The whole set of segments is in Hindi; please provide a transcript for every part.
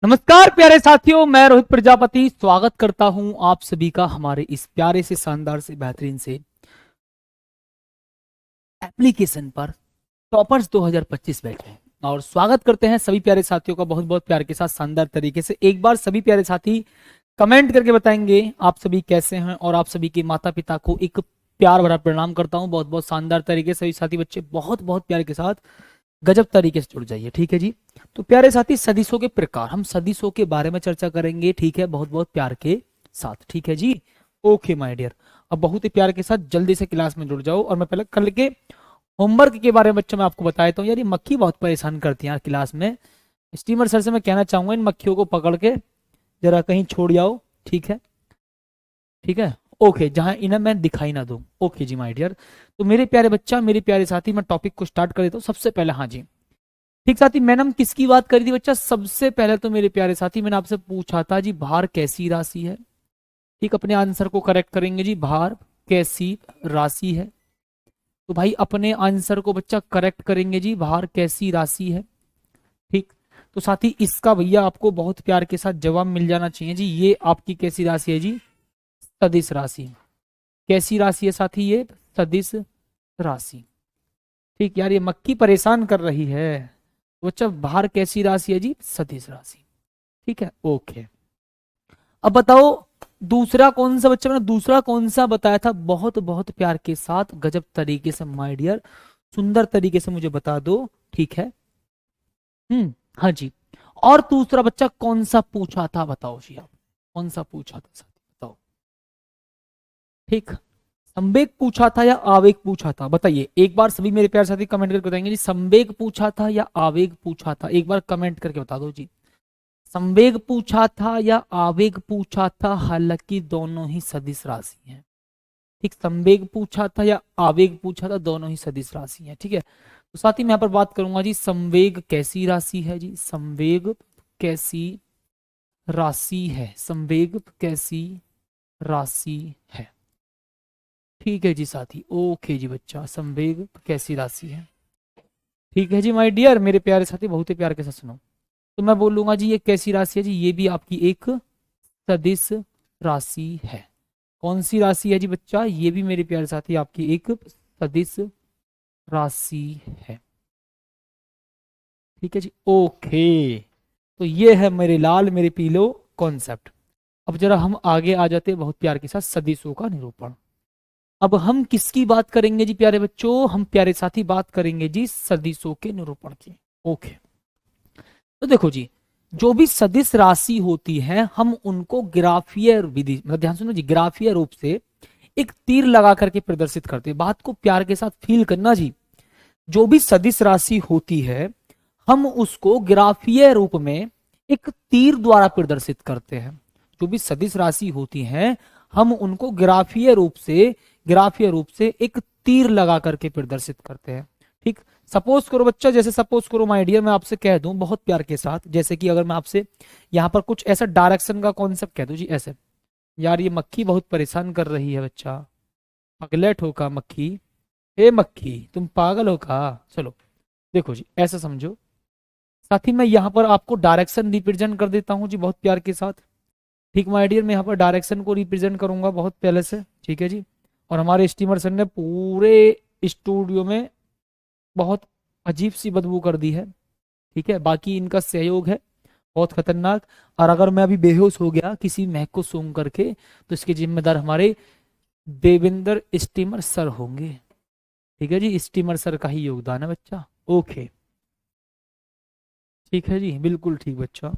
नमस्कार प्यारे साथियों, मैं रोहित प्रजापति स्वागत करता हूं आप सभी का हमारे इस प्यारे से शानदार से बेहतरीन से एप्लीकेशन पर टॉपर्स 2025 बैठे हैं। और स्वागत करते हैं सभी प्यारे साथियों का बहुत बहुत प्यार के साथ शानदार तरीके से। एक बार सभी प्यारे साथी कमेंट करके बताएंगे आप सभी कैसे हैं, और आप सभी के माता पिता को एक प्यार भरा प्रणाम करता हूं बहुत बहुत शानदार तरीके से। सभी साथी बच्चे बहुत बहुत प्यार के साथ गजब तरीके से जुड़ जाइए, ठीक है जी। तो प्यारे साथी, सदिशों के प्रकार, हम सदिशों के बारे में चर्चा करेंगे, ठीक है, बहुत बहुत प्यार के साथ, ठीक है जी। ओके माय डियर, अब बहुत ही प्यार के साथ जल्दी से क्लास में जुड़ जाओ। और मैं पहले कल के होमवर्क के बारे में बच्चों मैं आपको बताया हूँ। यार ये मक्खी बहुत परेशान करती है यार क्लास में। स्टीमर सर से मैं कहना चाहूंगा इन मक्खियों को पकड़ के जरा कहीं छोड़ जाओ, ठीक है, ठीक है। ओके, जहां इन्हें मैं दिखाई ना दूं। ओके जी माय डियर। तो मेरे प्यारे बच्चा, मेरे प्यारे साथी, मैं टॉपिक को स्टार्ट कर देता हूँ सबसे पहले। हाँ जी, ठीक साथी, मैंने हम किसकी बात करी थी बच्चा? सबसे पहले तो मेरे प्यारे साथी मैंने आपसे पूछा था जी, भार कैसी राशि है। ठीक, अपने आंसर को करेक्ट करेंगे जी, भार कैसी राशि है। तो भाई अपने आंसर को बच्चा करेक्ट करेंगे जी, भार कैसी राशि है। ठीक, तो साथी इसका भैया आपको बहुत प्यार के साथ जवाब मिल जाना चाहिए जी। ये आपकी कैसी राशि है जी? सदिश राशि। कैसी राशि है साथी? ये सदिश राशि। ठीक यार, ये मक्खी परेशान कर रही है। तो बच्चा भार कैसी राशि है जी? सदिश राशि। ठीक है, ओके। अब बताओ दूसरा कौन सा बच्चा, मैंने दूसरा कौन सा बताया था? बहुत बहुत प्यार के साथ गजब तरीके से माय डियर, सुंदर तरीके से मुझे बता दो, ठीक है। हाँ जी। और दूसरा बच्चा कौन सा पूछा था बताओ जी, आप कौन सा पूछा था साथी, बताओ। ठीक, संवेग पूछा था या आवेग पूछा था? बताइए एक बार सभी मेरे प्यारे साथी कमेंट करके बताएंगे जी, संवेग पूछा था या आवेग पूछा था? एक बार कमेंट करके बता दो जी, संवेग पूछा था या आवेग पूछा था? हालांकि दोनों ही सदिश राशि हैं। ठीक, संवेग पूछा था या आवेग पूछा था, दोनों ही सदिश राशि हैं, ठीक है। तो साथ ही मैं यहाँ पर बात करूंगा जी, संवेग कैसी राशि है जी? संवेग कैसी राशि है? संवेग कैसी राशि है? ठीक है जी साथी, ओके जी बच्चा, संवेग कैसी राशि है, ठीक है जी माय डियर, मेरे प्यारे साथी बहुत ही प्यार के साथ सुनो। तो मैं बोलूंगा जी ये कैसी राशि है जी? ये भी आपकी एक सदिश राशि है। कौन सी राशि है जी बच्चा? ये भी मेरे प्यारे साथी आपकी एक सदिश राशि है, ठीक है जी, ओके। तो ये है मेरे लाल मेरे पीलो कॉन्सेप्ट। अब जरा हम आगे आ जाते हैं बहुत प्यार के साथ सदिशों का निरूपण। अब हम किसकी बात करेंगे जी प्यारे बच्चों? हम प्यारे साथी बात करेंगे जी सदिशों के निरूपण की। ओके, तो देखो जी, जो भी सदिश राशि होती है हम उनको ग्राफीय विधि, मतलब ध्यान सुनो जी, ग्राफीय रूप से एक तीर लगा करके प्रदर्शित करते हैं। बात को प्यार के साथ फील करना जी। जो भी सदिश राशि होती है हम उसको ग्राफीय रूप में एक तीर द्वारा प्रदर्शित करते हैं। जो भी सदिश राशि होती हैं हम उनको ग्राफीय रूप से एक तीर लगा करके प्रदर्शित करते हैं। ठीक, सपोज करो बच्चा, जैसे सपोज करो माय डियर, मैं आपसे कह दूं बहुत प्यार के साथ, जैसे कि अगर मैं आपसे यहां पर कुछ ऐसा डायरेक्शन का कॉन्सेप्ट कह दूं जी, ऐसे। यार ये मक्खी बहुत परेशान कर रही है बच्चा, पगलेट हो का मक्खी, ए मक्खी तुम पागल हो का। चलो देखो जी, ऐसा समझो साथ ही मैं यहाँ पर आपको डायरेक्शन रिप्रेजेंट कर देता हूँ जी बहुत प्यार के साथ। ठीक माय डियर, मैं यहाँ पर डायरेक्शन को रिप्रेजेंट करूंगा बहुत पहले से, ठीक है जी। और हमारे स्टीमर सर ने पूरे स्टूडियो में बहुत अजीब सी बदबू कर दी है, ठीक है। बाकी इनका सहयोग है बहुत खतरनाक। और अगर मैं अभी बेहोश हो गया किसी महक को सूंघ करके तो इसके जिम्मेदार हमारे देवेंद्र स्टीमर सर होंगे, ठीक है जी। स्टीमर सर का ही योगदान है बच्चा, ओके, ठीक है जी, बिल्कुल ठीक बच्चा।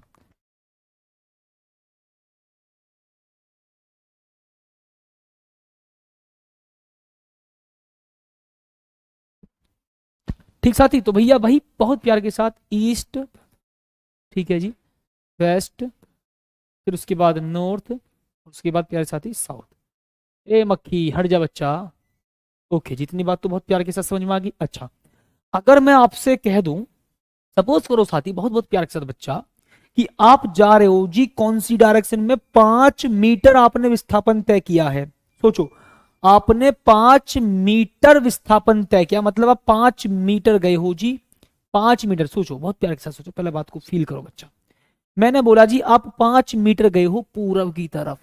ठीक साथी, तो भैया भाई बहुत प्यार के साथ ईस्ट, ठीक है जी, वेस्ट, फिर उसके बाद नॉर्थ, उसके बाद प्यारे साथी साउथ। ए मक्खी हट जा बच्चा। ओके, जितनी बात तो बहुत प्यार के साथ समझ में आ गई। अच्छा, अगर मैं आपसे कह दूं, सपोज करो साथी बहुत बहुत प्यार के साथ बच्चा, कि आप जा रहे हो जी कौन सी डायरेक्शन में, 5 मीटर आपने विस्थापन तय किया है। सोचो, आपने 5 मीटर विस्थापन तय किया, मतलब आप 5 मीटर गए हो जी, 5 मीटर। सोचो बहुत प्यार के साथ सोचो, पहले बात को फील करो बच्चा। मैंने बोला जी आप 5 मीटर गए हो पूरब की तरफ,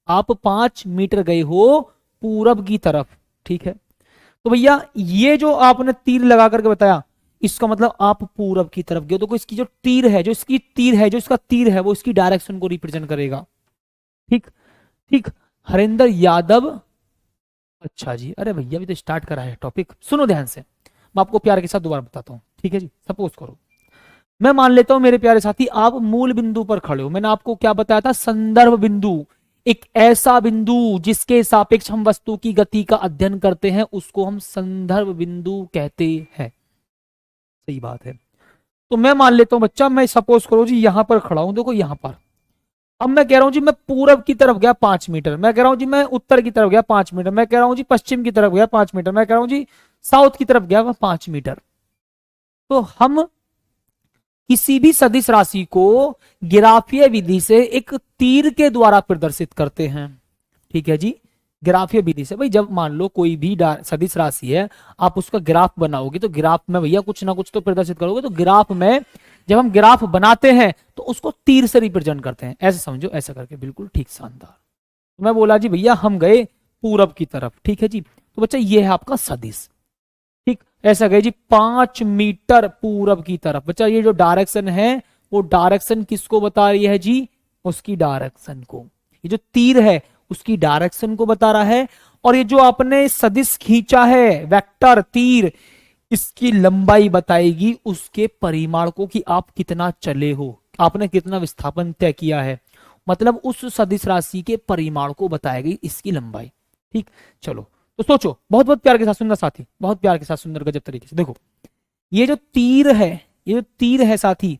आप 5 मीटर गए हो पूरब की तरफ, ठीक है। तो भैया ये जो आपने तीर लगा करके बताया, इसका मतलब आप पूरब की तरफ गए, तो इसकी जो तीर है, जो इसकी तीर है, जो इसका तीर है, वो इसकी डायरेक्शन को रिप्रेजेंट करेगा। ठीक ठीक। हरिंदर यादव, अच्छा जी, अरे भैया भी तो स्टार्ट करा है टॉपिक, सुनो ध्यान से, मैं आपको प्यार के साथ दोबारा बताता हूँ, ठीक है जी। सपोज करो मैं मान लेता हूं मेरे प्यारे साथी आप मूल बिंदु पर खड़े हो, मैंने आपको क्या बताया था, संदर्भ बिंदु, एक ऐसा बिंदु जिसके सापेक्ष हम वस्तु की गति का अध्ययन करते हैं उसको हम संदर्भ बिंदु कहते हैं। सही बात है। तो मैं मान लेता हूं बच्चा, मैं सपोज करो जी यहां पर खड़ा हूं, देखो यहां पर, अब मैं कह रहा हूं जी मैं पूरब की तरफ गया 5 मीटर, मैं कह रहा हूं जी मैं उत्तर की तरफ गया 5 मीटर, मैं कह रहा हूं जी पश्चिम की तरफ गया 5 मीटर, मैं कह रहा हूं जी साउथ की तरफ गया 5 मीटर। तो हम किसी भी सदिश राशि को ग्राफीय विधि से एक तीर के द्वारा प्रदर्शित करते हैं, ठीक है जी। ग्राफीय विधि से, भाई जब मान लो कोई भी सदिश राशि है, आप उसका ग्राफ बनाओगे तो ग्राफ में भैया कुछ ना कुछ तो प्रदर्शित करोगे, तो ग्राफ में जब हम ग्राफ बनाते हैं तो उसको तीर से रिप्रेजेंट करते हैं, ऐसे समझो, ऐसा करके, बिल्कुल ठीक, शानदार। तो मैं बोला जी भैया हम गए पूरब की तरफ, ठीक है जी। तो बच्चा ये है आपका सदिश, ठीक, ऐसा गए जी 5 मीटर पूरब की तरफ। बच्चा ये जो डायरेक्शन है वो डायरेक्शन किसको बता रही है जी, उसकी डायरेक्शन को, ये जो तीर है उसकी डायरेक्शन को बता रहा है। और ये जो आपने सदिश खींचा है वेक्टर तीर, इसकी लंबाई बताएगी उसके परिमाण को, कि आप कितना चले हो, आपने कितना विस्थापन तय किया है, मतलब उस सदिश राशि के परिमाण को बताएगी इसकी लंबाई। ठीक, चलो तो सोचो, बहुत बहुत प्यार के साथ सुंदर साथी, बहुत प्यार के साथ सुंदर गजब तरीके से देखो, ये जो तीर है, ये जो तीर है साथी,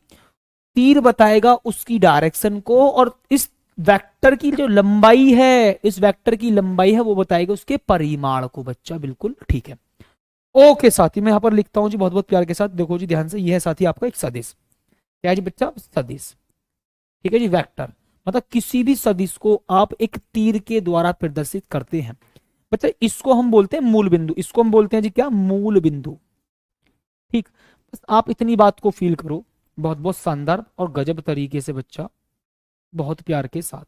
तीर बताएगा उसकी डायरेक्शन को, और इस वेक्टर की जो लंबाई है, इस वेक्टर की लंबाई है वो बताएगा उसके परिमाण को। बच्चा बिल्कुल ठीक है। ओके साथी, मैं यहां पर लिखता हूं जी बहुत बहुत प्यार के साथ, देखो जी ध्यान से, ये है साथी आपका एक सदिश, क्या है जी बच्चा, सदिश, ठीक है जी। वेक्टर मतलब किसी भी सदिश को आप एक तीर के द्वारा प्रदर्शित करते हैं। बच्चा इसको हम बोलते हैं मूल बिंदु, इसको हम बोलते हैं जी क्या, मूल बिंदु। ठीक, बस आप इतनी बात को फील करो बहुत बहुत शानदार और गजब तरीके से बच्चा, बहुत प्यार के साथ,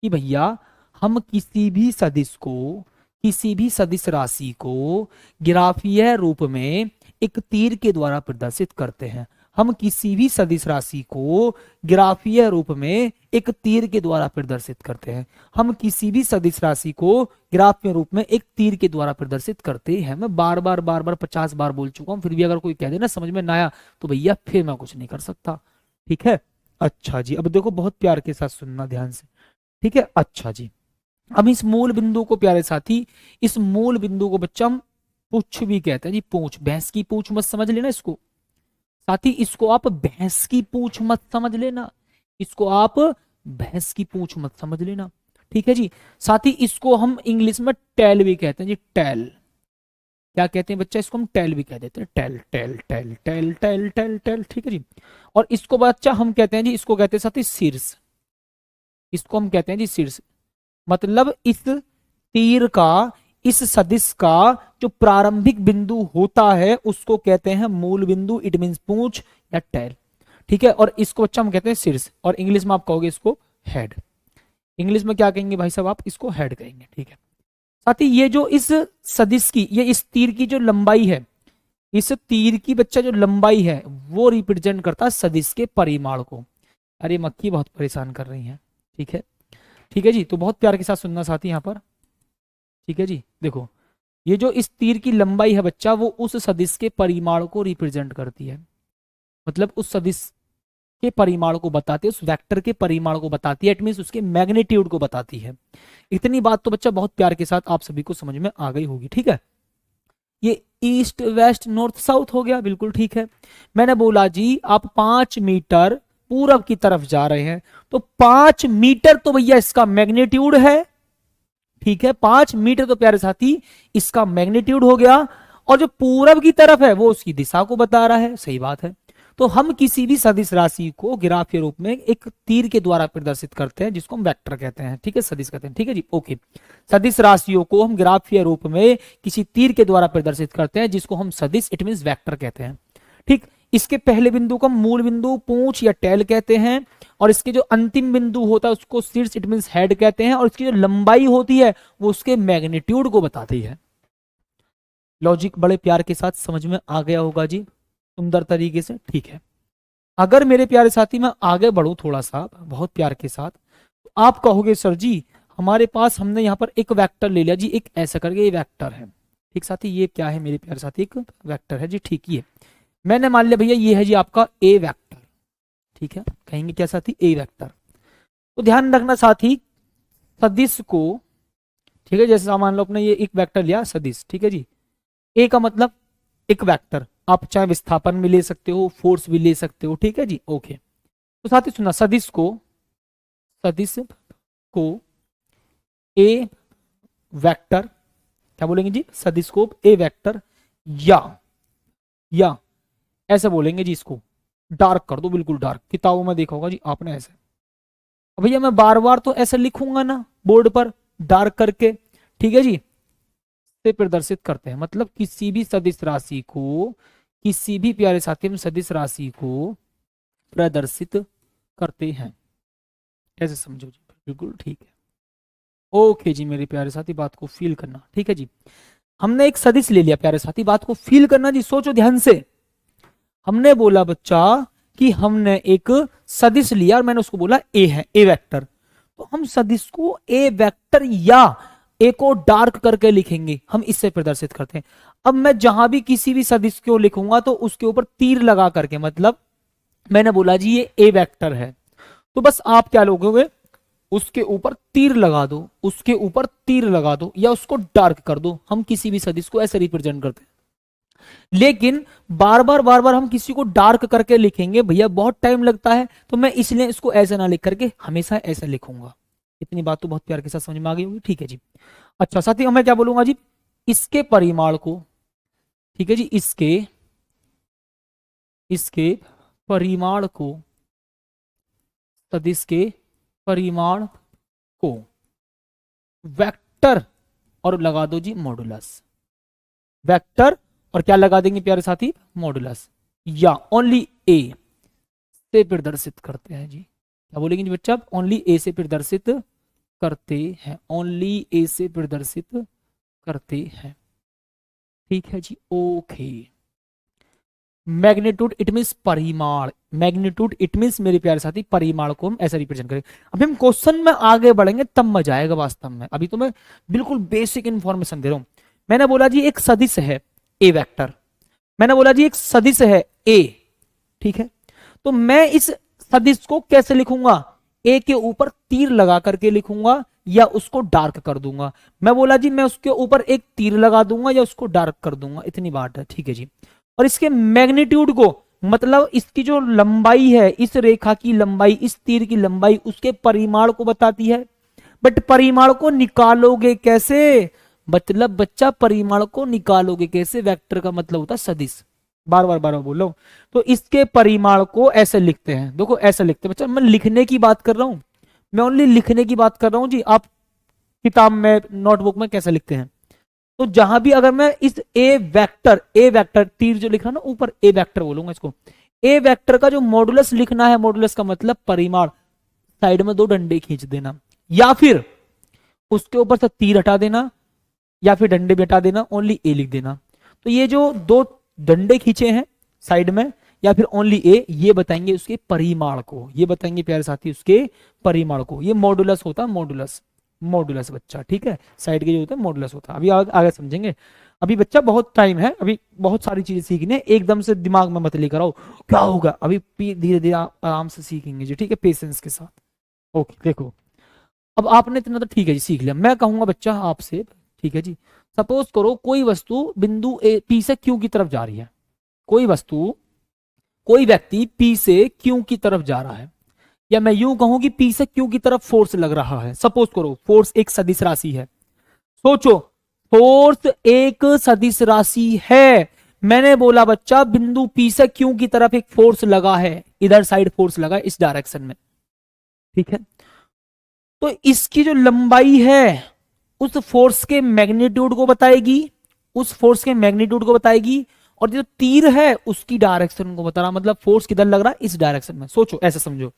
कि भैया हम किसी भी सदिश को, किसी भी सदिश राशि को ग्राफीय रूप में एक तीर के द्वारा प्रदर्शित करते हैं। हम किसी भी सदिश राशि को ग्राफीय रूप में एक तीर के द्वारा प्रदर्शित करते हैं। हम किसी भी सदिश राशि को ग्राफीय रूप में एक तीर के द्वारा प्रदर्शित करते हैं। मैं बार बार 50 बार बोल चुका हूं, फिर भी अगर कोई कह दे ना समझ में ना आया तो भैया फिर मैं कुछ नहीं कर सकता, ठीक है। अच्छा जी, अब देखो बहुत प्यार के साथ सुनना ध्यान से, ठीक है। अच्छा जी, अब इस मूल बिंदु को प्यारे साथी, इस मूल बिंदु को बच्चा हम पूछ भी कहते हैं जी, पूछ, भैंस की पूछ मत समझ लेना इसको साथी, इसको आप भैंस की पूछ मत समझ लेना, इसको आप भैंस की पूछ मत समझ लेना, ठीक है जी। साथी इसको हम इंग्लिश में टेल भी कहते हैं जी, टेल, क्या कहते हैं बच्चा, इसको हम टेल भी कह देते हैं, tell tell tell tell tell tell tell, ठीक है जी। और इसको बच्चा हम कहते हैं जी, इसको कहते हैं साथी शीर्ष, इसको हम कहते हैं जी शीर्ष, मतलब इस तीर का, इस सदिश का जो प्रारंभिक बिंदु होता है उसको कहते हैं मूल बिंदु, इट मींस पूंछ या टेल, ठीक है। और इसको बच्चा हम कहते हैं शीर्ष, और इंग्लिश में आप कहोगे इसको हेड, इंग्लिश में क्या कहेंगे भाई साहब, आप इसको हेड कहेंगे, ठीक है। साथ ही ये जो इस सदिश की, ये इस तीर की जो लंबाई है, इस तीर की बच्चा जो लंबाई है वो रिप्रेजेंट करता है सदिश के परिमाण को। अरे मक्खी बहुत परेशान कर रही है, ठीक है, ठीक है जी। तो बहुत प्यार के साथ सुनना साथी यहाँ पर, ठीक है जी। देखो ये जो इस तीर की लंबाई है बच्चा, वो उस सदिश के परिमाण को रिप्रेजेंट करती है, मतलब उस सदिश के परिमाण को बताती है, उस वेक्टर के परिमाण को बताती है, इट मींस उसके मैग्नीट्यूड को बताती है। इतनी बात तो बच्चा बहुत प्यार के साथ आप सभी को समझ में आ गई होगी, ठीक है। ये ईस्ट वेस्ट नॉर्थ साउथ हो गया, बिल्कुल ठीक है। मैंने बोला जी आप 5 मीटर पूरब की तरफ जा रहे हैं, तो 5 मीटर तो भैया इसका मैग्नीट्यूड है, ठीक है। 5 मीटर तो प्यारे साथी इसका मैग्नीट्यूड हो गया, और जो पूरब की तरफ है वो उसकी दिशा को बता रहा है, सही बात है। तो हम किसी भी सदिश राशि को ग्राफीय रूप में एक तीर के द्वारा प्रदर्शित करते हैं जिसको हम वेक्टर कहते हैं, ठीक है, सदिश कहते हैं, ठीक है जी, ओके। सदिश राशियों को हम ग्राफीय रूप में किसी तीर के द्वारा प्रदर्शित करते हैं जिसको हम सदिश, इट मींस वेक्टर कहते हैं, ठीक। इसके पहले बिंदु को मूल बिंदु, पूंछ या टेल कहते हैं, और इसके जो अंतिम बिंदु होता है उसको शीर्ष, इट मींस हेड कहते हैं, और इसकी जो लंबाई होती है वो उसके मैग्नीट्यूड को बताती है। लॉजिक बड़े प्यार के साथ समझ में आ गया होगा जी, सुंदर तरीके से, ठीक है। अगर मेरे प्यारे साथी मैं आगे बढ़ूं थोड़ा सा बहुत प्यार के साथ, तो आप कहोगे सर जी हमारे पास, हमने यहाँ पर एक वेक्टर ले लिया जी, एक ऐसा करके ये वेक्टर है, ठीक साथी, ये क्या है मेरे प्यारे साथी, एक वेक्टर है जी, ठीक, ये मैंने मान लिया भैया ये है जी आपका ए वेक्टर, ठीक है, कहेंगे क्या साथी, ए वेक्टर। तो ध्यान रखना साथी, सदिश को, ठीक है, जैसे मान लो अपने ये एक वेक्टर लिया सदिश, ठीक है जी, ए का मतलब एक वेक्टर, आप चाहे विस्थापन भी ले सकते हो, फोर्स भी ले सकते हो, ठीक है जी, ओके। तो साथी सुना, सदिश को ए वेक्टर, क्या बोलेंगे जी, सदिश को ए वेक्टर, या ऐसे बोलेंगे जी, इसको डार्क कर दो, बिल्कुल डार्क, किताबों में देखा होगा जी आपने ऐसे। अब भैया मैं बार बार तो ऐसे लिखूंगा ना बोर्ड पर डार्क करके, ठीक है जी, से प्रदर्शित करते हैं, मतलब किसी भी सदिश राशि को, किसी भी प्यारे साथी हम सदिश राशि को प्रदर्शित करते हैं, ऐसे समझो जी, बिल्कुल ठीक है, ओके जी मेरे प्यारे साथी, बात को फील करना, ठीक है जी। हमने एक सदिश ले लिया प्यारे साथी, बात को फील करना जी, सोचो ध्यान से। हमने बोला बच्चा कि हमने एक सदिश लिया और मैंने उसको बोला ए है, ए वेक्टर, तो हम सदिश को ए वेक्टर या ए को डार्क करके लिखेंगे, हम इससे प्रदर्शित करते हैं। अब मैं जहां भी किसी भी सदिश को लिखूंगा तो उसके ऊपर तीर लगा करके, मतलब मैंने बोला जी ये ए वेक्टर है, तो बस आप क्या लोगोगे, उसके ऊपर तीर लगा दो, उसके ऊपर तीर लगा दो, या उसको डार्क कर दो, हम किसी भी सदिश को ऐसे रिप्रेजेंट करते हैं। लेकिन बार बार हम किसी को डार्क करके लिखेंगे भैया बहुत टाइम लगता है, तो मैं इसलिए इसको ऐसे ना लिख करके हमेशा ऐसे लिखूंगा। इतनी बात तो बहुत प्यार के साथ समझ में आ गई होगी, ठीक है जी। अच्छा साथी मैं क्या बोलूंगा जी, इसके परिमाण को, ठीक है जी, इसके परिमाण को, सदिश के परिमाण को वेक्टर और लगा दो जी मॉडुलस, वेक्टर और क्या लगा देंगे प्यारे साथी, मॉडुलस, या ओनली ए से प्रदर्शित करते हैं जी, क्या बोलेंगे जी बच्चा, ओनली ए से प्रदर्शित करते हैं, ओनली ए से प्रदर्शित करते हैं, ठीक है जी, ओके। मैग्नीट्यूड इट मींस परिमाण, मैग्नीट्यूड इट मींस मेरे प्यारे साथी परिमाण को हम ऐसा रिप्रेजेंट करें। अभी हम क्वेश्चन में आगे बढ़ेंगे तब मजा आएगा वास्तव में, अभी तो मैं बिल्कुल बेसिक इंफॉर्मेशन दे रहा हूं। मैंने बोला जी एक सदिश है ए वेक्टर, मैंने बोला जी एक सदिश है ए, ठीक है, तो मैं इस सदिश को कैसे लिखूंगा, ए के ऊपर तीर लगा करके लिखूंगा या उसको डार्क कर दूंगा। मैं बोला जी मैं उसके ऊपर एक तीर लगा दूंगा या उसको डार्क कर दूंगा, इतनी बात है, ठीक है जी। और इसके मैग्नीट्यूड को, मतलब इसकी जो लंबाई है, इस रेखा की लंबाई, इस तीर की लंबाई उसके परिमाण को बताती है। बट परिमाण को निकालोगे कैसे, मतलब बच्चा परिमाण को निकालोगे कैसे, वेक्टर का मतलब होता है सदिश, बार बार बोल रहा हूं। तो इसके परिमाण को ऐसे लिखते हैं, देखो ऐसे लिखते हैं बच्चा, मैं लिखने की बात कर रहा हूं, मैं ओनली लिखने की बात कर रहा हूं जी। आप किताब में नोटबुक में कैसे लिखते हैं, तो जहां भी अगर मैं इस ए वेक्टर तीर जो लिख रहा ना ऊपर, ए वेक्टर बोलूंगा इसको, ए वेक्टर का जो मॉडुलस लिखना है, मॉडुलस का मतलब परिमाण, साइड में दो डंडे खींच देना, या फिर उसके ऊपर से तीर हटा देना, या फिर डंडे भी हटा देना, ओनली ए लिख देना। तो ये जो दो डंडे खींचे हैं साइड में, या फिर ओनली ए, ये बताएंगे उसके परिमाण को, ये बताएंगे प्यारे साथी उसके परिमाण को। ये मॉडुलस होता है, मॉडुलस बच्चा, ठीक है, साइड के जो होता है मॉडुलस होता है। अभी आगे समझेंगे, अभी बच्चा बहुत टाइम है, अभी बहुत सारी चीजें सीखने, एकदम से दिमाग में मत लेकर आओ क्या होगा, अभी धीरे धीरे आराम से सीखेंगे जी, ठीक है, पेशेंस के साथ। ओके देखो, अब आपने इतना तो ठीक है जी सीख लिया। मैं कहूंगा बच्चा आपसे, ठीक है जी, सपोज करो कोई वस्तु बिंदु ए पी से क्यू की तरफ जा रही है, कोई वस्तु, कोई व्यक्ति पी से क्यू की तरफ जा रहा है, या मैं यूं कहूं कि पी से क्यू की तरफ फोर्स लग रहा है। सपोज करो फोर्स एक सदिश राशि है, सोचो फोर्स एक सदिश राशि है, मैंने बोला बच्चा बिंदु पी से क्यू की तरफ एक फोर्स लगा है, इधर साइड फोर्स लगा है इस डायरेक्शन में, ठीक है, तो इसकी जो लंबाई है उस फोर्स के मैग्नीट्यूड को बताएगी, उस फोर्स के मैग्नीट्यूड को बताएगी, और जो तीर है उसकी डायरेक्शन को बता रहा, मतलब फोर्स किधर लग रहा है, इस डायरेक्शन में। सोचो, ऐसे समझो,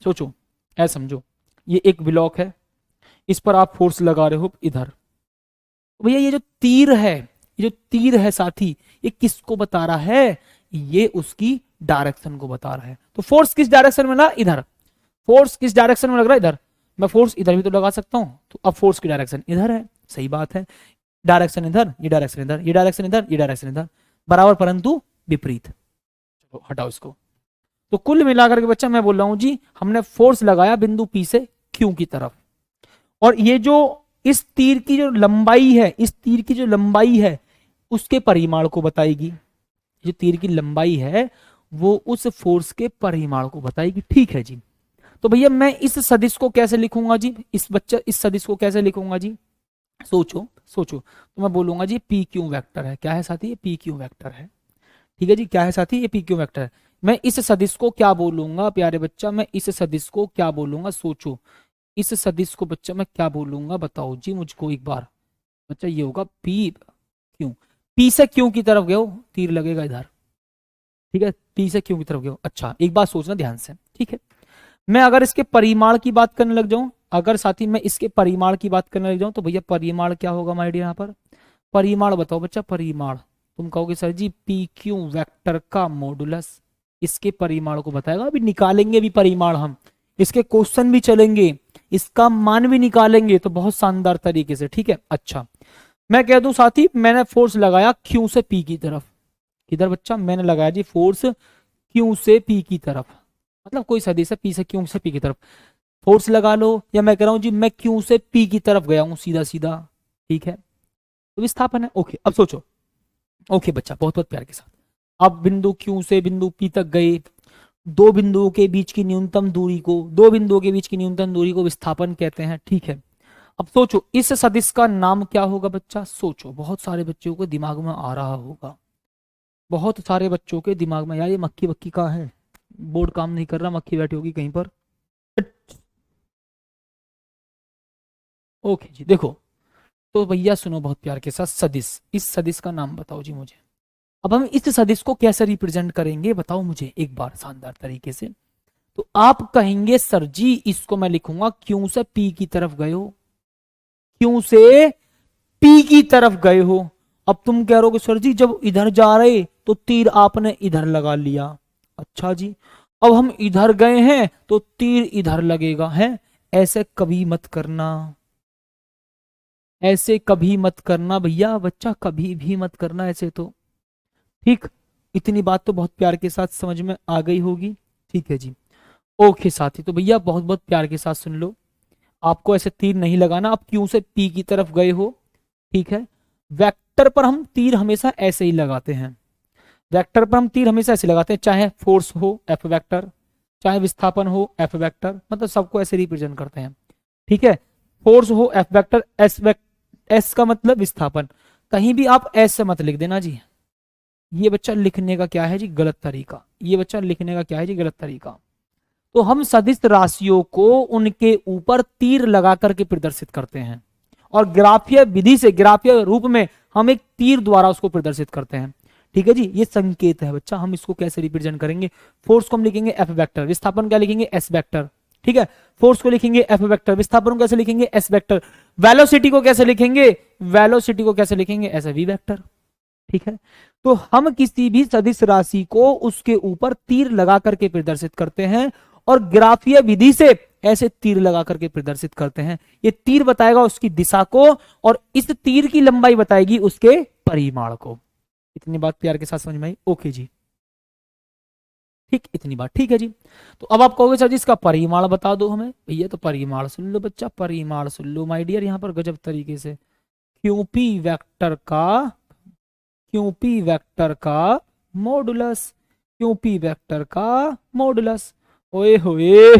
सोचो ऐसे समझो, ये एक ब्लॉक है, इस पर आप फोर्स लगा रहे हो इधर। तो भैया ये जो तीर है, ये जो तीर है साथी, ये किसको बता रहा है, ये उसकी डायरेक्शन को बता रहा है। तो फोर्स किस डायरेक्शन में ना, इधर। फोर्स किस डायरेक्शन में लग रहा है, इधर। मैं फोर्स इधर भी तो लगा सकता हूं, तो अब फोर्स की डायरेक्शन इधर है, सही बात है। डायरेक्शन इधर, ये डायरेक्शन इधर, ये डायरेक्शन इधर, ये डायरेक्शन इधर, बराबर परंतु विपरीत। चलो हटाओ इसको। तो कुल मिलाकर के बच्चा मैं बोल रहा हूं जी, हमने फोर्स लगाया बिंदु पी से क्यू की तरफ, और ये जो इस तीर की जो लंबाई है, इस तीर की जो लंबाई है उसके परिमाण को बताएगी। जो तीर की लंबाई है वो उस फोर्स के परिमाण को बताएगी, ठीक है जी। तो भैया मैं इस सदिश को कैसे लिखूंगा जी, इस सदिश को कैसे लिखूंगा जी, सोचो सोचो। तो मैं बोलूंगा जी पी क्यू वेक्टर है, क्या है साथी, ये पी क्यू वेक्टर है, ठीक है जी, क्या है साथी, ये पी क्यू वेक्टर है। मैं इस सदिश को क्या बोलूंगा प्यारे बच्चा, मैं इस सदिश को क्या बोलूंगा, सोचो इस सदिश को बच्चा मैं क्या बोलूंगा, बताओ जी मुझको एक बार। बच्चा ये होगा पी क्यू, पी से क्यू की तरफ गए, तीर लगेगा इधर, ठीक है, पी से क्यू की तरफ गए। अच्छा एक बात सोचना ध्यान से, ठीक है। मैं अगर इसके परिमाण की बात करने लग जाऊं, अगर साथी मैं इसके परिमाण की बात करने लग जाऊं, तो भैया परिमाण क्या होगा माय डियर, यहाँ पर परिमाण बताओ बच्चा, परिमाण। तुम कहोगे sir G P Q vector का मॉडुलस इसके परिमाण को बताएगा, अभी निकालेंगे भी परिमाण हम, इसके क्वेश्चन भी चलेंगे, इसका मान भी निकालेंगे, तो बहुत शानदार तरीके से, ठीक है। अच्छा मैं कह दूं साथी, मैंने फोर्स लगाया क्यू से पी की तरफ, किधर बच्चा, मैंने लगाया जी फोर्स क्यू से पी की तरफ, मतलब कोई सदिश है पी से क्यू से पी की तरफ, फोर्स लगा लो, या मैं कह रहा हूं जी मैं क्यू से पी की तरफ गया हूं सीधा सीधा, ठीक है, तो विस्थापन है। ओके अब सोचो, ओके बच्चा बहुत बहुत प्यार के साथ, अब बिंदु क्यू से बिंदु पी तक गए, दो बिंदुओं के बीच की न्यूनतम दूरी को, दो बिंदुओं के बीच की न्यूनतम दूरी को विस्थापन कहते हैं, ठीक है। अब सोचो इस सदिश का नाम क्या होगा बच्चा, सोचो, बहुत सारे बच्चों को दिमाग में आ रहा होगा, बहुत सारे बच्चों के दिमाग में, यार ये मक्खी वक्की कहाँ है, बोर्ड काम नहीं कर रहा, मक्खी बैठी होगी कहीं पर। ओके जी देखो, तो भैया सुनो बहुत प्यार के साथ, सदिश, इस सदिश का नाम बताओ जी मुझे। अब हम इस सदिश को कैसे रिप्रेजेंट करेंगे बताओ मुझे एक बार शानदार तरीके से। तो आप कहेंगे सर जी इसको मैं लिखूंगा क्यू से पी की तरफ गए हो, क्यू से पी की तरफ गए हो। अब तुम कह रहे हो सर जी जब इधर जा रहे तो तीर आपने इधर लगा लिया, अच्छा जी, अब हम इधर गए हैं तो तीर इधर लगेगा है, ऐसे कभी मत करना, ऐसे कभी मत करना भैया बच्चा, कभी भी मत करना ऐसे तो, ठीक। इतनी बात तो बहुत प्यार के साथ समझ में आ गई होगी, ठीक है जी। ओके साथी, तो भैया बहुत बहुत प्यार के साथ सुन लो, आपको ऐसे तीर नहीं लगाना, आप क्यों से पी की तरफ गए हो, ठीक है। वेक्टर पर हम तीर हमेशा ऐसे ही लगाते हैं, वेक्टर पर हम तीर हमेशा ऐसे लगाते हैं, चाहे फोर्स हो एफ वेक्टर, चाहे विस्थापन हो एफ वेक्टर, मतलब सबको ऐसे रिप्रेजेंट करते हैं, ठीक है। फोर्स हो एफ वेक्टर, एस का मतलब विस्थापन, कहीं भी आप एस से मत लिख देना जी, ये बच्चा लिखने का क्या है जी गलत तरीका, ये बच्चा लिखने का क्या है जी गलत तरीका। तो हम सदिश राशियों को उनके ऊपर तीर लगा करके प्रदर्शित करते हैं, और ग्राफीय विधि से, ग्राफीय रूप में हम एक तीर द्वारा उसको प्रदर्शित करते हैं, ठीक है जी। ये संकेत है बच्चा, हम इसको कैसे रिप्रेजेंट करेंगे, फोर्स को हम लिखेंगे एफ वेक्टर, विस्थापन क्या लिखेंगे एस वेक्टर, ठीक है। फोर्स को लिखेंगे एफ वेक्टर, विस्थापन को कैसे लिखेंगे एस वेक्टर, वेलोसिटी को कैसे लिखेंगे, वेलोसिटी को कैसे लिखेंगे एस वी वेक्टर, ठीक है। तो हम किसी भी सदिश राशि को उसके ऊपर तीर लगा करके प्रदर्शित करते हैं, और ग्राफीय विधि से ऐसे तीर लगा करके प्रदर्शित करते हैं। ये तीर बताएगा उसकी दिशा को, और इस तीर की लंबाई बताएगी उसके परिमाण को। इतनी बात प्यार के साथ समझ में आई, ओके जी, ठीक, इतनी बात ठीक है जी। तो अब आप कहोगे सर जी इसका परिमाण बता दो हमें, भैया तो परिमाण सुन लो बच्चा, परिमाण सुन लो माय डियर, यहाँ पर गजब तरीके से, क्यूपी वेक्टर का, क्यूपी वेक्टर का मॉडुलस, क्यूपी वेक्टर का मॉडुलस, ओए होए,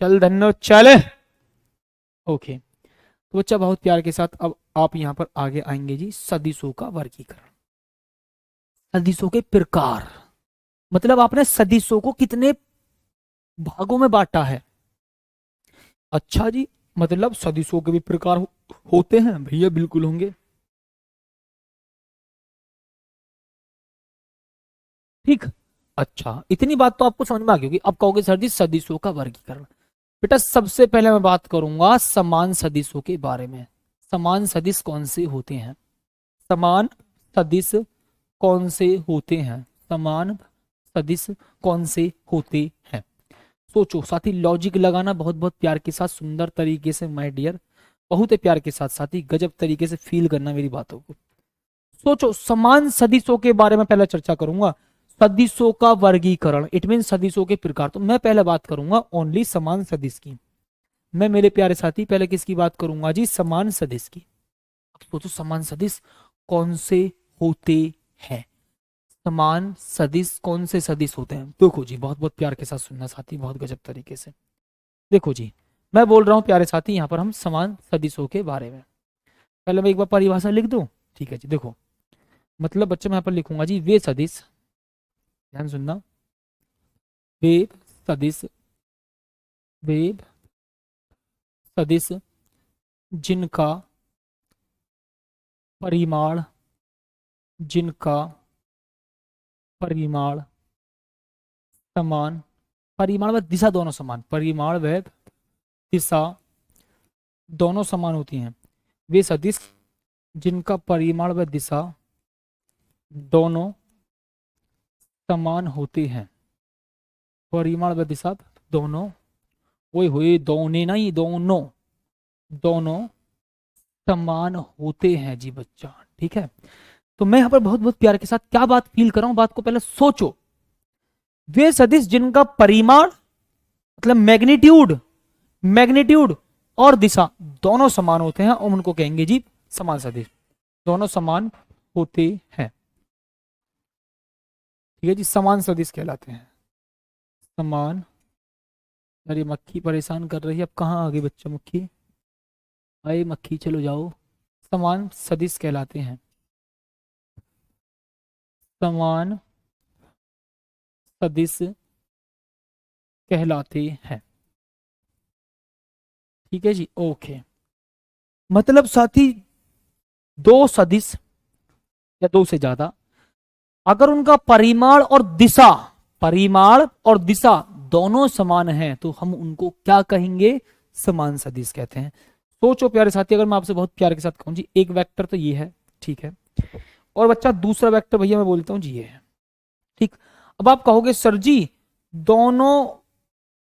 चल धन्नो चल। ओके तो बच्चा बहुत प्यार के साथ अब आप यहां पर आगे आएंगे जी, सदिशों का वर्गीकरण, सदिशों के प्रकार, मतलब आपने सदिशों को कितने भागों में बांटा है, अच्छा जी, मतलब सदिशों के भी प्रकार होते हैं भैया, बिल्कुल होंगे, ठीक। अच्छा, इतनी बात तो आपको समझ में आ गई होगी। अब कहोगे सर जी सदिशों का वर्गीकरण। बेटा सबसे पहले मैं बात करूंगा समान सदिशों के बारे में। समान सदिश कौन से होते हैं? समान सदिश कौन से होते हैं? समान सदिश कौन से होते हैं? सोचो साथी, लॉजिक लगाना बहुत बहुत प्यार के साथ, सुंदर तरीके से माय डियर, बहुत ही प्यार के साथ साथी, गजब तरीके से फील करना मेरी बातों को। सोचो, समान सदिशों के बारे में पहले चर्चा करूंगा। सदिशों का वर्गीकरण, इट मीन सदिशों के प्रकार। तो मैं पहले बात करूंगा ओनली समान सदिश की। मैं मेरे प्यारे साथी पहले किसकी बात करूंगा जी? समान सदिश की। अब सोचो समान सदिश कौन से होते हैं? समान सदिश कौन से सदिश होते हैं? देखो जी, बहुत बहुत प्यार के साथ सुनना साथी, बहुत गजब तरीके से। देखो जी, मैं बोल रहा हूं प्यारे साथी, यहां पर हम समान सदिशों के बारे में। पहले मैं एक बार परिभाषा लिख दूं, ठीक है जी। देखो मतलब बच्चे मैं यहाँ पर लिखूंगा जी, वे सदिश, ध्यान सुनना, वे सदिश, वे सदिश जिनका परिमाण, जिनका परिमाण समान, परिमाण व दिशा दोनों समान, परिमाण व दिशा दोनों समान होती हैं। वे सदिश जिनका परिमाण व दिशा दोनों समान होते हैं। परिमाण व दिशा दोनों, ओए होए, दोनों नहीं, दोनों, दोनों समान होते हैं जी बच्चा, ठीक है। तो मैं यहाँ पर बहुत बहुत प्यार के साथ क्या बात फील कर रहा हूं, बात को पहले सोचो। वे सदिश जिनका परिमाण मतलब मैग्नीट्यूड, मैग्नीट्यूड और दिशा दोनों समान होते हैं, और उनको कहेंगे जी समान सदिश। दोनों समान होते हैं, ठीक है जी, समान सदिश कहलाते हैं। समान। अरे मक्खी परेशान कर रही है, अब कहाँ आ गई बच्चा मक्खी? अरे मक्खी चलो जाओ। समान सदिश कहलाते हैं, समान सदिश कहलाते हैं, ठीक है जी, ओके। मतलब साथी दो सदिश या दो से ज्यादा, अगर उनका परिमाण और दिशा, परिमाण और दिशा दोनों समान हैं, तो हम उनको क्या कहेंगे? समान सदिश कहते हैं। सोचो प्यारे साथी, अगर मैं आपसे बहुत प्यार के साथ कहूं जी, एक वेक्टर तो ये है, ठीक है, और बच्चा दूसरा वेक्टर भैया मैं बोलता हूं जी ये है, ठीक। अब आप कहोगे सर जी दोनों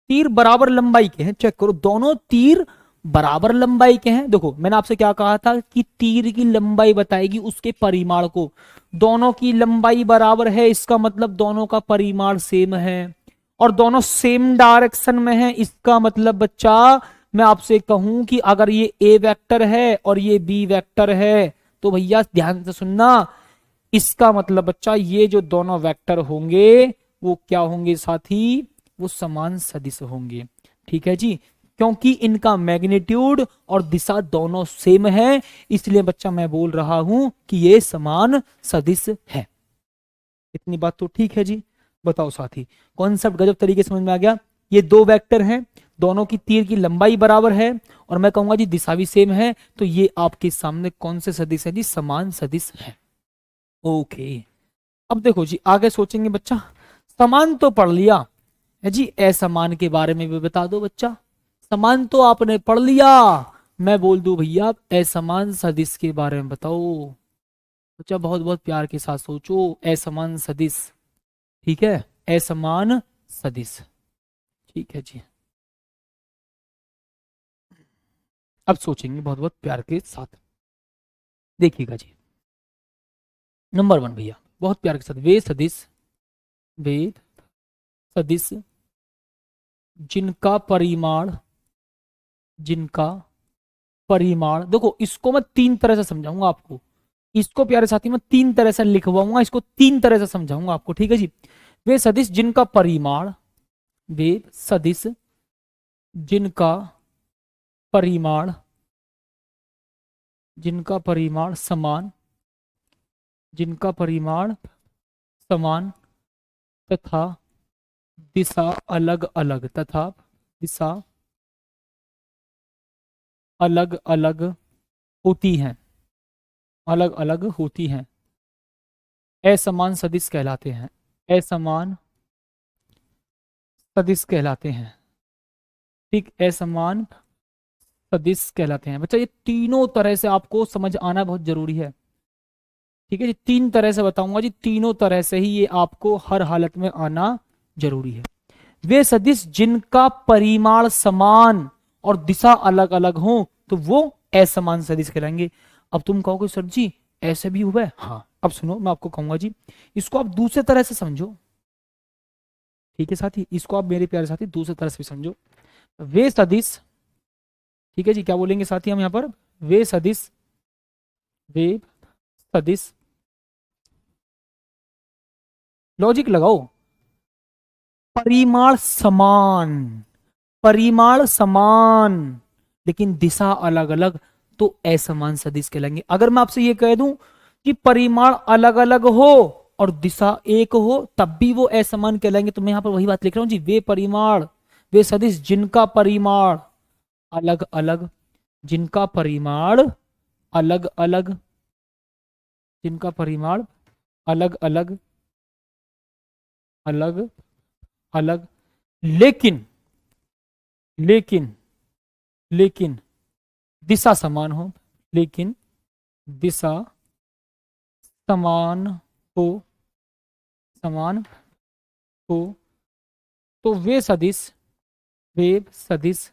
तीर बराबर लंबाई के हैं, चेक करो, दोनों तीर बराबर लंबाई के हैं। देखो मैंने आपसे क्या कहा था कि तीर की लंबाई बताएगी उसके परिमाण को। दोनों की लंबाई बराबर है, इसका मतलब दोनों का परिमाण सेम है, और दोनों सेम डायरेक्शन में है, इसका मतलब बच्चा मैं आपसे कहूं कि अगर ये ए वेक्टर है और ये बी वेक्टर है, तो भैया ध्यान से सुनना, इसका मतलब बच्चा ये जो दोनों वेक्टर होंगे वो क्या होंगे साथी? वो समान सदिश होंगे, ठीक है जी, क्योंकि इनका मैग्नीट्यूड और दिशा दोनों सेम है, इसलिए बच्चा मैं बोल रहा हूं कि ये समान सदिश है। इतनी बात तो ठीक है जी। बताओ साथी, कॉन्सेप्ट गजब तरीके से समझ में आ गया? ये दो वेक्टर हैं, दोनों की तीर की लंबाई बराबर है, और मैं कहूंगा जी दिशा भी सेम है, तो ये आपके सामने कौन से सदिश है जी? समान सदिश है, ओके। अब देखो जी आगे सोचेंगे बच्चा, समान तो पढ़ लिया है जी, असमान के बारे में भी बता दो बच्चा। समान तो आपने पढ़ लिया, मैं बोल दूं भैया असमान सदिश के बारे में बताओ। बच्चा बहुत बहुत प्यार के साथ सोचो, असमान सदिश, ठीक है, असमान सदिश, ठीक है जी। अब सोचेंगे बहुत बहुत प्यार के साथ, देखिएगा जी। नंबर वन भैया बहुत प्यार के साथ, वे सदिश, वे सदिश जिनका परिमाण, जिनका परिमाण, देखो इसको मैं तीन तरह से समझाऊंगा आपको, इसको प्यारे साथी मैं तीन तरह से लिखवाऊंगा, इसको तीन तरह से समझाऊंगा आपको, ठीक है जी। वे सदिश जिनका परिमाण, वे सदिश जिनका परिमाण, जिनका परिमाण समान, जिनका परिमाण समान तथा दिशा अलग अलग, तथा दिशा अलग अलग होती हैं, अलग अलग होती हैं, असमान सदिश कहलाते हैं। असमान सदिश कहलाते हैं। ठीक, असमान सदिश कहलाते हैं। बच्चा ये तीनों तरह से आपको समझ आना बहुत जरूरी है। ठीक है जी, तीन तरह से बताऊंगा जी, तीनों तरह से ही ये आपको हर हालत में आना जरूरी है। वे सदिश जिनका परिमाण समान और दिशा अलग अलग हो तो वो असमान सदिश कहलाएंगे। अब तुम कहोगे सर जी ऐसे भी हुआ है, हाँ अब सुनो मैं आपको कहूंगा जी, इसको आप दूसरे तरह से समझो। ठीक है साथी, इसको आप मेरे प्यारे साथी दूसरे तरह से भी समझो। वे सदिश, ठीक है जी, क्या बोलेंगे साथी हम यहाँ पर, वे सदिश, वे सदिश, लॉजिक लगाओ, परिमाण समान, परिमाण समान लेकिन दिशा अलग अलग तो असमान सदिश कहलाएंगे। अगर मैं आपसे ये कह दूं कि परिमाण अलग अलग हो और दिशा एक हो तब भी वो असमान कहलाएंगे, तो मैं यहां पर वही बात लिख रहा हूं जी, वे परिमाण, वे सदिश जिनका परिमाण अलग अलग, जिनका परिमाण अलग अलग, जिनका परिमाण अलग अलग, अलग अलग, लेकिन लेकिन लेकिन दिशा समान हो, लेकिन दिशा समान हो, समान हो तो वे सदिश, वे सदिश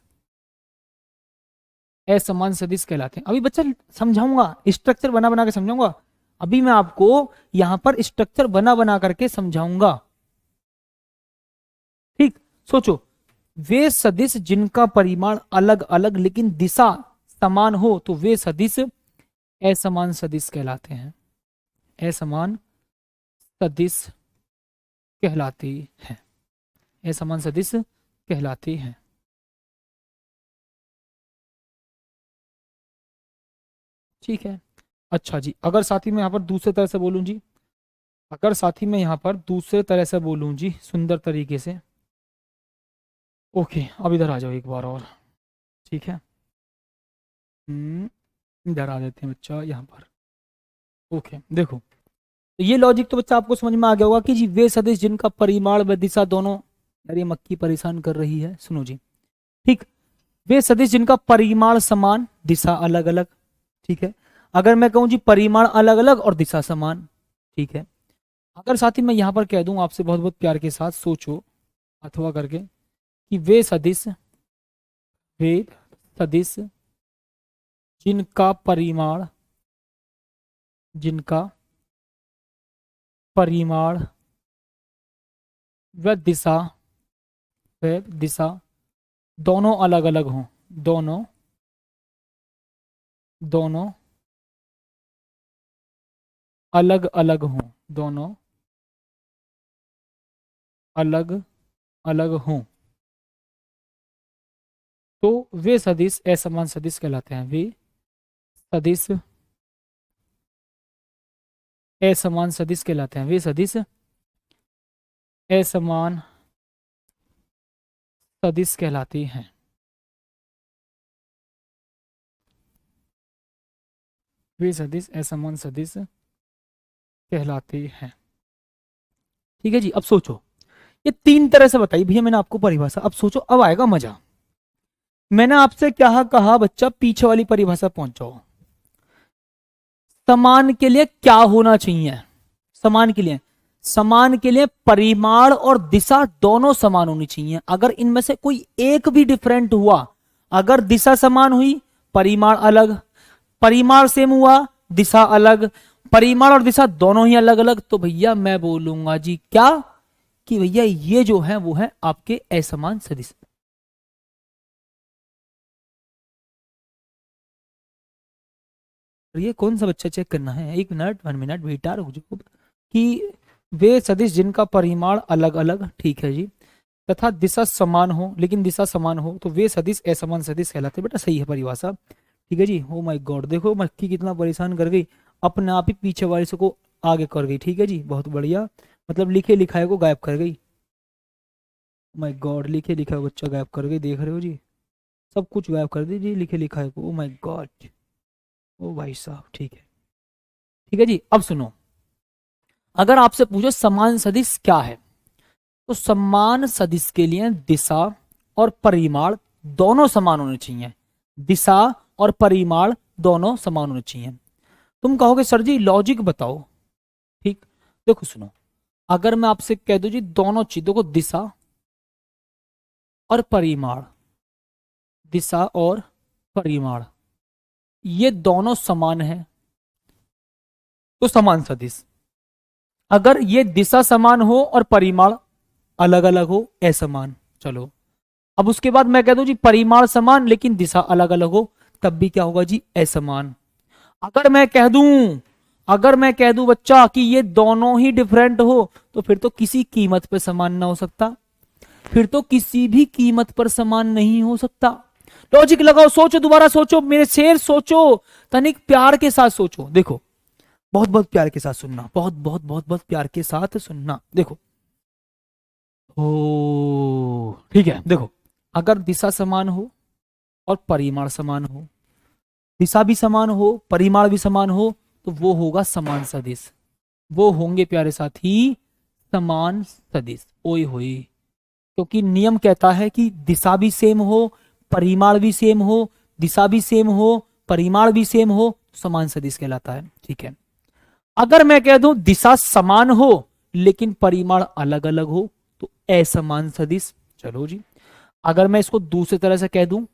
असमान सदिश कहलाते हैं। अभी बच्चा समझाऊंगा, स्ट्रक्चर बना बना के समझाऊंगा। अभी मैं आपको यहां पर स्ट्रक्चर बना बना करके समझाऊंगा। ठीक, सोचो, वे सदिश जिनका परिमाण अलग अलग लेकिन दिशा समान हो तो वे सदिश असमान सदिश कहलाते हैं, असमान सदिश कहलाती है, असमान सदिश कहलाती है। ठीक है, अच्छा जी, अगर साथी मैं यहाँ पर दूसरे तरह से बोलूं जी, अगर साथी मैं यहाँ पर दूसरे तरह से बोलूं जी सुंदर तरीके से, ओके अब इधर आ जाओ एक बार और। ठीक है, इधर आ देते हैं बच्चा यहाँ पर। ओके देखो, तो ये लॉजिक तो बच्चा आपको समझ में आ गया होगा कि जी वे सदिश जिनका परिमाण व दिशा दोनों, यार ये मक्खी परेशान कर रही है, सुनो जी। ठीक, वे सदिश जिनका परिमाण समान दिशा अलग अलग। ठीक है, अगर मैं कहूं जी परिमाण अलग अलग और दिशा समान, ठीक है, अगर साथी मैं यहां पर कह दूं आपसे बहुत बहुत प्यार के साथ सोचो अथवा करके कि वे सदिश, वे सदिश जिनका परिमाण, जिनका परिमाण व दिशा, व दिशा दोनों अलग अलग हों, दोनों, दोनों अलग अलग हों, दोनों अलग अलग हों तो वे सदिश असमान सदिश कहलाते हैं। वे सदिश असमान सदिश कहलाते हैं, वे सदिश असमान सदिश कहलाती हैं। वे सदिश असमान सदिश कहलाती हैं। ठीक है जी, अब सोचो, ये तीन तरह से बताई भैया मैंने आपको परिभाषा, अब सोचो अब आएगा मजा। मैंने आपसे क्या कहा बच्चा, पीछे वाली परिभाषा पहुंच जाओ। समान के लिए क्या होना चाहिए, समान के लिए, समान के लिए परिमाण और दिशा दोनों समान होनी चाहिए। अगर इनमें से कोई एक भी डिफरेंट हुआ, अगर दिशा समान हुई परिमाण अलग, परिमाण सेम हुआ दिशा अलग, परिमाण और दिशा दोनों ही अलग अलग, तो भैया मैं बोलूंगा जी क्या, कि भैया ये जो है वो है आपके असमान सदिश। ये कौन सा बच्चा चेक करना है, एक मिनट, 1 मिनट बेटा रुक जाओ, कि वे सदिश जिनका परिमाण अलग अलग, ठीक है जी, तथा दिशा समान हो, लेकिन दिशा समान हो तो वे सदिश असमान सदिश कहलाते हैं। बेटा सही है परिभाषा। ठीक है जी, ओ माय गॉड, देखो मक्खी कितना परेशान कर गई, अपने आप ही पीछे वाले से को आगे कर गई। ठीक है जी, बहुत बढ़िया, मतलब लिखे लिखाए को गायब कर गई। माय गॉड, लिखे लिखाए को बच्चा गायब कर गई, देख रहे हो जी, सब कुछ गायब कर दी जी लिखे लिखाए को, ओ माय गॉड, ओ भाई साहब। ठीक है, ठीक है जी, अब सुनो, अगर आपसे पूछो समान सदिश क्या है, तो समान सदिश के लिए दिशा और परिमाण दोनों समान होने चाहिए। दिशा और परिमाण दोनों समान होने चाहिए। तुम कहोगे सर जी लॉजिक बताओ। ठीक, देखो सुनो, अगर मैं आपसे कह दूं जी दोनों चीजों को दिशा और परिमाण, दिशा और परिमाण ये दोनों समान है तो समान सदिश। अगर ये दिशा समान हो और परिमाण अलग अलग हो, असमान, चलो अब उसके बाद मैं कह दूं जी परिमाण समान लेकिन दिशा अलग अलग हो, तब भी क्या होगा जी असमान। अगर मैं कह दूं, अगर मैं कह दूं बच्चा कि ये दोनों ही डिफरेंट हो, तो फिर तो किसी कीमत पर समान ना हो सकता, फिर तो किसी भी कीमत पर समान नहीं हो सकता। लॉजिक लगाओ, सोचो, दोबारा सोचो मेरे शेर, सोचो, तनिक प्यार के साथ सोचो। देखो बहुत बहुत प्यार के साथ सुनना, बहुत बहुत बहुत बहुत प्यार के साथ सुनना। देखो ओ ठीक है, देखो अगर दिशा समान हो और परिमाण समान हो, दिशा भी समान हो परिमाण भी समान हो, तो वो होगा समान सदिश। वो होंगे प्यारे साथी समान सदिश। ओए होए, क्योंकि नियम कहता है कि दिशा भी सेम हो, परिमाण भी सेम हो, दिशा भी सेम हो, परिमाण भी सेम हो, समान सदिश कहलाता है। ठीक है, अगर मैं कह दूं दिशा समान हो लेकिन परिमाण अलग अलग हो, तो असमान सदिश। चलो जी, अगर मैं इसको दूसरी तरह से कह दूं,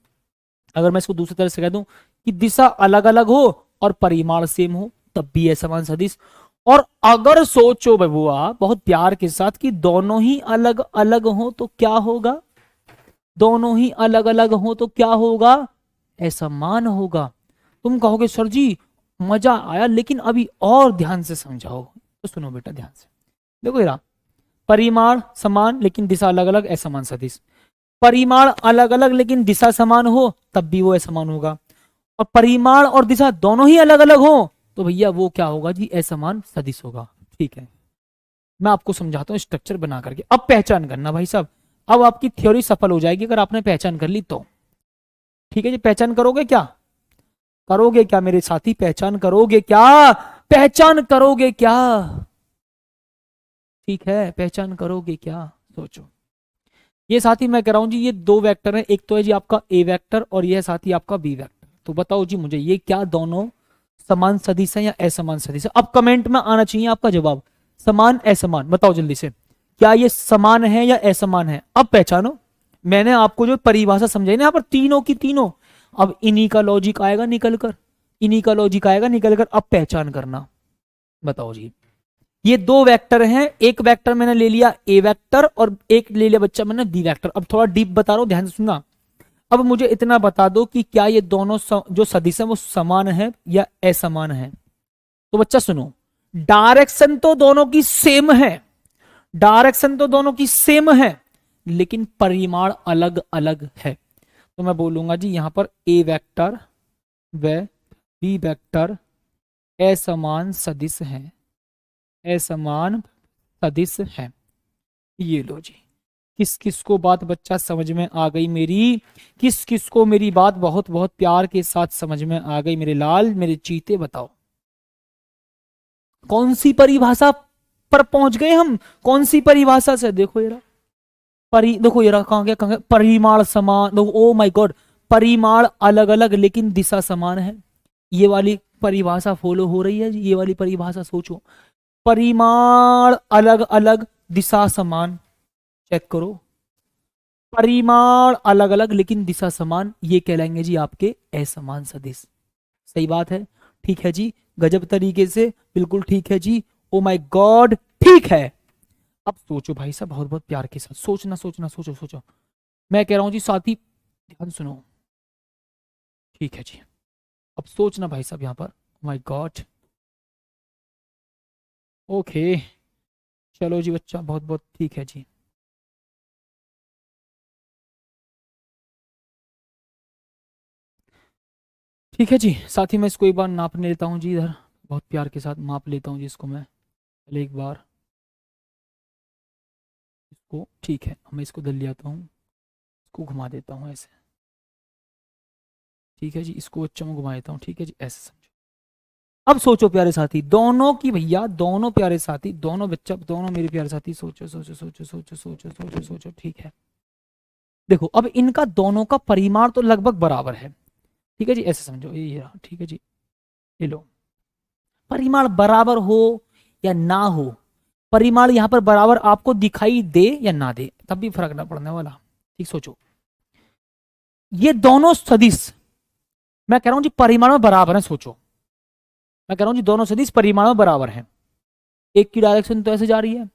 अगर मैं इसको दूसरी तरह से कह दूं कि दिशा अलग अलग हो और परिमाण सेम हो, तब भी असमान सदिश। और अगर सोचो बबुआ बहुत प्यार के साथ कि दोनों ही अलग अलग हो तो क्या होगा, दोनों ही अलग अलग हो तो क्या होगा, असमान होगा। तुम कहोगे सर जी मजा आया लेकिन अभी और ध्यान से समझाओ। तो सुनो बेटा ध्यान से, देखो ये परिमाण समान लेकिन दिशा अलग अलग, असमान सदिश। परिमाण अलग अलग लेकिन दिशा समान हो, तब भी वो असमान होगा। और परिमाण और दिशा दोनों ही अलग अलग हो, तो भैया वो क्या होगा जी, असमान सदिश होगा। ठीक है, मैं आपको समझाता हूँ स्ट्रक्चर बना करके, अब पहचान करना भाई साहब। अब आपकी थ्योरी सफल हो जाएगी अगर आपने पहचान कर ली तो। ठीक है जी, पहचान करोगे क्या, करोगे क्या मेरे साथी, पहचान करोगे क्या, पहचान करोगे क्या, ठीक है पहचान करोगे क्या, सोचो। ये साथी मैं कह रहा हूं जी ये दो वेक्टर है, एक तो है जी आपका ए वेक्टर और ये है साथी आपका बी वेक्टर। तो बताओ जी मुझे ये क्या दोनों समान सदिश है या असमान सदिश है। अब कमेंट में आना चाहिए आपका जवाब, समान असमान, बताओ जल्दी से, क्या ये समान है या असमान है। अब पहचानो, मैंने आपको जो परिभाषा समझाई ना यहाँ पर तीनों की तीनों, अब इन्हीं का लॉजिक आएगा निकल कर, इन्हीं का लॉजिक आएगा निकल कर। अब पहचान करना, बताओ जी ये दो वेक्टर हैं, एक वेक्टर मैंने ले लिया ए वेक्टर और एक ले लिया बच्चा मैंने बी वेक्टर। अब थोड़ा डीप बता रहा हूं, ध्यान से सुनना। अब मुझे इतना बता दो कि क्या ये दोनों जो सदिश है वो समान है या असमान है। तो बच्चा सुनो, डायरेक्शन तो दोनों की सेम है, डायरेक्शन तो दोनों की सेम है लेकिन परिमाण अलग अलग है। तो मैं बोलूंगा जी यहां पर ए वेक्टर व बी वेक्टर असमान सदिश है, असमान सदिश है। ये लो जी, किस किस को बात बच्चा समझ में आ गई मेरी, किस किस को मेरी बात बहुत बहुत प्यार के साथ समझ में आ गई मेरे लाल मेरे चीते, बताओ कौन सी परिभाषा पर पहुंच गए हम, कौन सी परिभाषा से। देखो ये रहा देखो ये रहा कहां गया, कहां गया, परिमाण समान, देखो ओ माय गॉड, परिमाण अलग अलग लेकिन दिशा समान है। ये वाली परिभाषा फॉलो हो रही है जी, ये वाली परिभाषा सोचो, परिमाण अलग अलग दिशा समान, चेक करो, परिमाण अलग अलग लेकिन दिशा समान, ये कहलाएंगे जी आपके असमान सदिश। सही बात है, ठीक है जी, गजब तरीके से, बिल्कुल ठीक है जी, ओ माय गॉड ठीक है। अब सोचो भाई साहब बहुत बहुत प्यार के साथ सोचना, सोचना सोचो सोचो, मैं कह रहा हूं जी साथी ध्यान सुनो। ठीक है जी, अब सोचना भाई साहब यहां पर, माय गॉड, ओके चलो जी बच्चा बहुत बहुत ठीक है जी। ठीक है जी साथी, मैं इसको एक बार नाप लेता हूँ जी, इधर बहुत प्यार के साथ माप लेता हूँ जी इसको मैं, पहले एक बार इसको, ठीक है मैं इसको धर लियाता हूँ, इसको घुमा देता हूँ ऐसे। ठीक है जी, इसको बच्चा मैं घुमा देता हूँ, ठीक है जी ऐसे समझो। अब सोचो प्यारे साथी, दोनों की भैया, दोनों प्यारे साथी, दोनों बच्चा, दोनों मेरे प्यारे साथी, सोचो सोचो सोचो सोचो सोचो सोचो सोचो, ठीक है। देखो अब इनका दोनों का परिमाण तो लगभग बराबर है, ठीक है जी, ऐसे समझो ये रहा, ठीक है जी। ये लो, परिमाण बराबर हो या ना हो, परिमाण यहां पर बराबर आपको दिखाई दे या ना दे, तब भी फर्क ना पड़ने वाला। ठीक सोचो, ये दोनों सदिश, मैं कह रहा हूं जी परिमाण में बराबर है, सोचो मैं कह रहा हूं जी दोनों सदिश परिमाण में बराबर हैं। एक की डायरेक्शन तो ऐसे जा रही है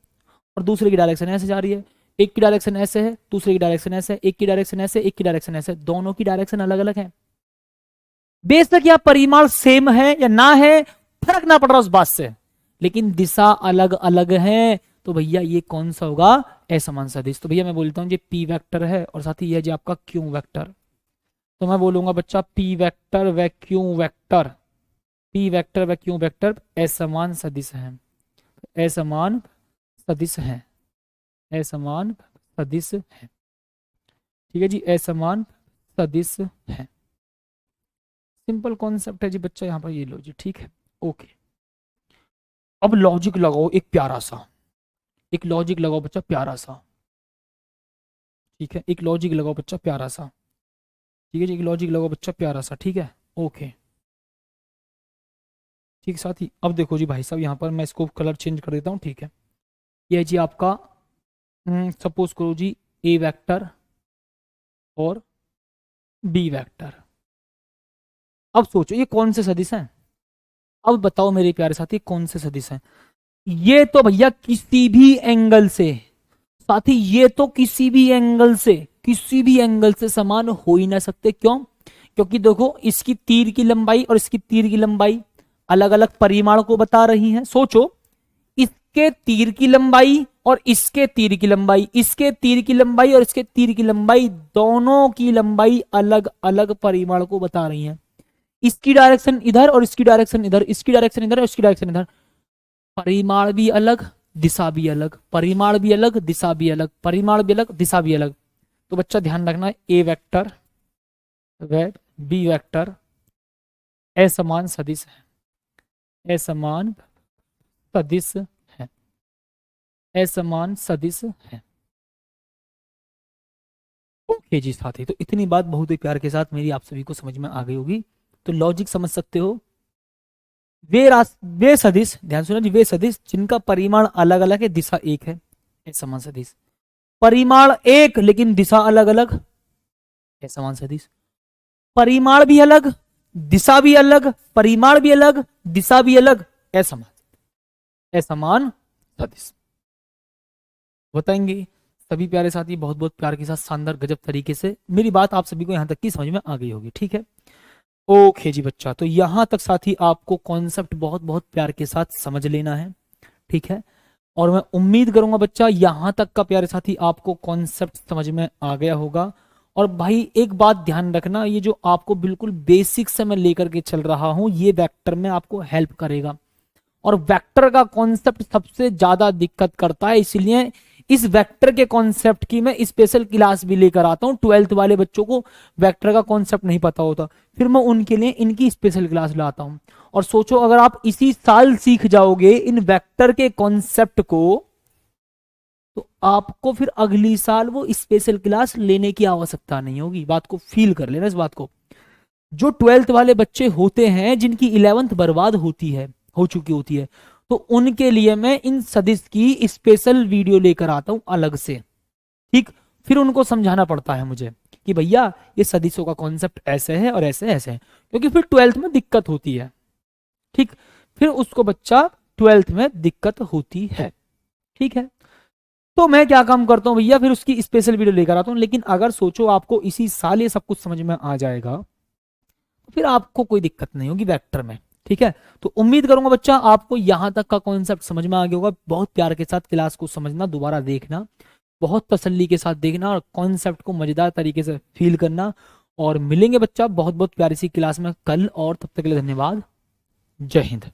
और दूसरे की डायरेक्शन ऐसे जा रही है, एक की डायरेक्शन ऐसे है, दूसरे की डायरेक्शन ऐसे, एक की डायरेक्शन ऐसे, एक की डायरेक्शन ऐसे, दोनों की डायरेक्शन अलग अलग है। बेशक या परिमाण सेम है या ना है, फर्क ना पड़ रहा उस बात से, लेकिन दिशा अलग अलग है, तो भैया ये कौन सा होगा, असमान सदिश। तो भैया मैं बोलता हूँ ये पी वेक्टर है और साथ ही ये जो आपका क्यू वेक्टर, तो मैं बोलूंगा बच्चा पी वेक्टर व क्यू वेक्टर, पी वेक्टर व क्यू वेक्टर असमान सदिश है, असमान सदिश है, असमान सदिश है, ठीक है जी, असमान सदिश है। सिंपल कॉन्सेप्ट है जी बच्चा, यहाँ पर ये लो जी, ठीक है, ओके। अब लॉजिक लगाओ एक प्यारा सा, एक लॉजिक लगाओ बच्चा प्यारा सा, ठीक है, एक लॉजिक लगाओ बच्चा प्यारा सा, ठीक है जी, एक लॉजिक लगाओ बच्चा प्यारा सा, ठीक है, ओके। ठीक साथी, अब देखो जी भाई साहब, यहाँ पर मैं इसको कलर चेंज कर देता हूँ, ठीक है। ये जी आपका सपोज करो जी ए वेक्टर और बी वेक्टर। अब सोचो ये कौन से सदिश हैं, अब बताओ मेरे प्यारे साथी कौन से सदिश हैं। ये तो भैया किसी भी एंगल से, साथी ये तो किसी भी एंगल से, किसी भी एंगल से समान हो ही ना सकते। क्यों? क्योंकि देखो इसकी तीर की लंबाई और इसकी तीर की लंबाई अलग अलग परिमाण को बता रही हैं। सोचो इसके तीर की लंबाई और इसके तीर की लंबाई, इसके तीर की लंबाई और इसके तीर की लंबाई, दोनों की लंबाई अलग अलग परिमाण को बता रही हैं। इसकी डायरेक्शन इधर और इसकी डायरेक्शन इधर, इसकी डायरेक्शन इधर और इसकी डायरेक्शन इधर, परिमाण भी अलग दिशा भी अलग, परिमाण भी अलग दिशा भी अलग, परिमाण भी अलग दिशा भी अलग। तो बच्चा ध्यान रखना ए वेक्टर व बी वेक्टर असमान सदिश है, असमान सदिश है, असमान सदिश है। ओके जी साथी, तो इतनी बात बहुत ही प्यार के साथ मेरी आप सभी को समझ में आ गई होगी। तो लॉजिक समझ सकते हो, वे सदिश, ध्यान सुनो जी, वे सदिश जिनका परिमाण अलग अलग है, दिशा एक है, समान सदिश। परिमाण एक लेकिन दिशा अलग अलग, समान सदिश। परिमाण भी अलग, दिशा भी अलग, परिमाण भी अलग, दिशा भी अलग, असमान, असमान सदिश। बताएंगे सभी प्यारे साथी बहुत बहुत प्यार के साथ, शानदार गजब तरीके से। मेरी बात आप सभी को यहां तक की समझ में आ गई होगी, ठीक है। ओके जी बच्चा, तो यहां तक साथी आपको कॉन्सेप्ट बहुत बहुत प्यार के साथ समझ लेना है, ठीक है। और मैं उम्मीद करूंगा बच्चा यहां तक का प्यारे साथी आपको कॉन्सेप्ट समझ में आ गया होगा। और भाई एक बात ध्यान रखना, ये जो आपको बिल्कुल बेसिक से मैं लेकर के चल रहा हूं, ये वेक्टर में आपको हेल्प करेगा। और वेक्टर का कॉन्सेप्ट सबसे ज्यादा दिक्कत करता है, इसलिए इस वेक्टर के कॉन्सेप्ट की मैं स्पेशल क्लास भी लेकर आता हूं। 12th वाले बच्चों को वेक्टर का कॉन्सेप्ट नहीं पता होता, फिर मैं उनके लिए इनकी स्पेशल क्लास लाता हूं। और सोचो अगर आप इसी साल सीख जाओगे इन वेक्टर के कॉन्सेप्ट को, तो आपको फिर अगली साल वो स्पेशल क्लास लेने की आवश्यकता नहीं होगी। बात को फील कर लेना इस बात को। जो 12th वाले बच्चे होते हैं जिनकी 11th बर्बाद होती है, हो चुकी होती है, तो उनके लिए मैं इन सदिश की स्पेशल वीडियो लेकर आता हूं अलग से, ठीक। फिर उनको समझाना पड़ता है मुझे कि भैया ये सदिशों का कॉन्सेप्ट ऐसे है और ऐसे ऐसे है, क्योंकि फिर 12th में दिक्कत होती है, ठीक। फिर उसको बच्चा 12th में दिक्कत होती है, ठीक है। तो मैं क्या काम करता हूं भैया, फिर उसकी स्पेशल वीडियो लेकर आता हूं। लेकिन अगर सोचो आपको इसी साल ये सब कुछ समझ में आ जाएगा, फिर आपको कोई दिक्कत नहीं होगी वेक्टर में, ठीक है। तो उम्मीद करूंगा बच्चा आपको यहां तक का कॉन्सेप्ट समझ में आ गया होगा। बहुत प्यार के साथ क्लास को समझना, दोबारा देखना, बहुत तसल्ली के साथ देखना और कॉन्सेप्ट को मजेदार तरीके से फील करना। और मिलेंगे बच्चा बहुत बहुत प्यारी सी क्लास में कल, और तब तक के लिए धन्यवाद। जय हिंद।